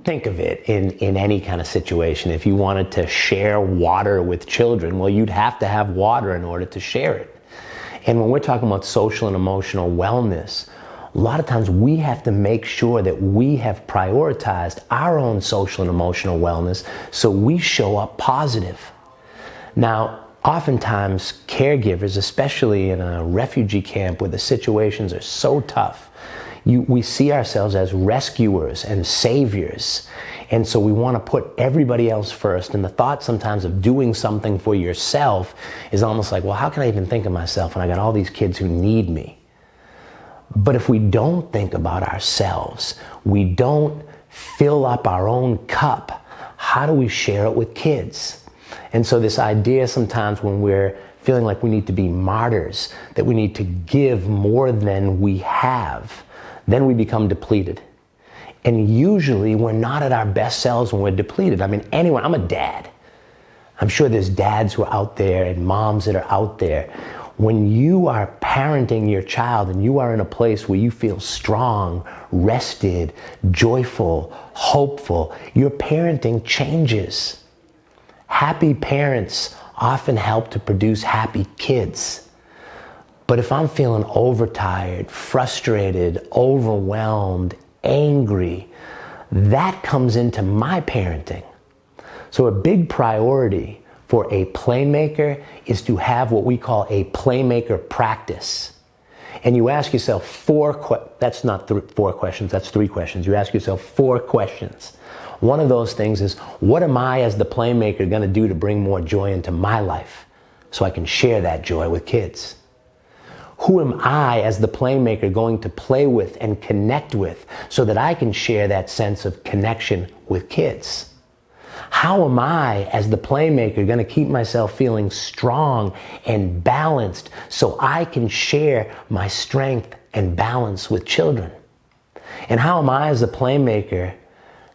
Think of it in any kind of situation. If you wanted to share water with children, well, you'd have to have water in order to share it. And when we're talking about social and emotional wellness, a lot of times we have to make sure that we have prioritized our own social and emotional wellness so we show up positive. Now, oftentimes caregivers, especially in a refugee camp where the situations are so tough, we see ourselves as rescuers and saviors. And so we want to put everybody else first. And the thought sometimes of doing something for yourself is almost like, well, how can I even think of myself when I got all these kids who need me? But if we don't think about ourselves, we don't fill up our own cup, how do we share it with kids? And so this idea sometimes when we're feeling like we need to be martyrs, that we need to give more than we have, then we become depleted. And usually we're not at our best selves when we're depleted. I mean, anyone, I'm a dad. I'm sure there's dads who are out there and moms that are out there. When you are parenting your child and you are in a place where you feel strong, rested, joyful, hopeful, your parenting changes. Happy parents often help to produce happy kids. But if I'm feeling overtired, frustrated, overwhelmed, angry, that comes into my parenting. So a big priority for a playmaker is to have what we call a playmaker practice. And you ask yourself that's not 4 questions, that's 3 questions. You ask yourself 4 questions. One of those things is, what am I as the playmaker going to do to bring more joy into my life so I can share that joy with kids? Who am I as the playmaker going to play with and connect with so that I can share that sense of connection with kids? How am I as the playmaker going to keep myself feeling strong and balanced so I can share my strength and balance with children? And how am I as the playmaker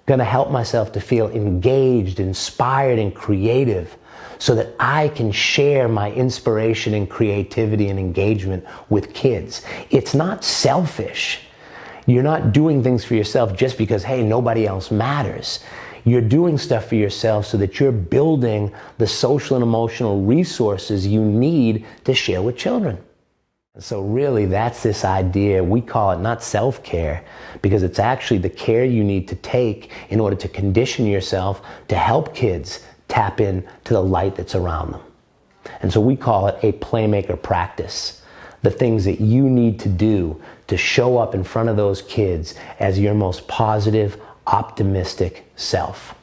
going to help myself to feel engaged, inspired, and creative so that I can share my inspiration and creativity and engagement with kids? It's not selfish. You're not doing things for yourself just because, hey, nobody else matters. You're doing stuff for yourself so that you're building the social and emotional resources you need to share with children. So really, that's this idea. We call it not self-care, because it's actually the care you need to take in order to condition yourself to help kids tap into the light that's around them. And so we call it a playmaker practice. The things that you need to do to show up in front of those kids as your most positive, optimistic self.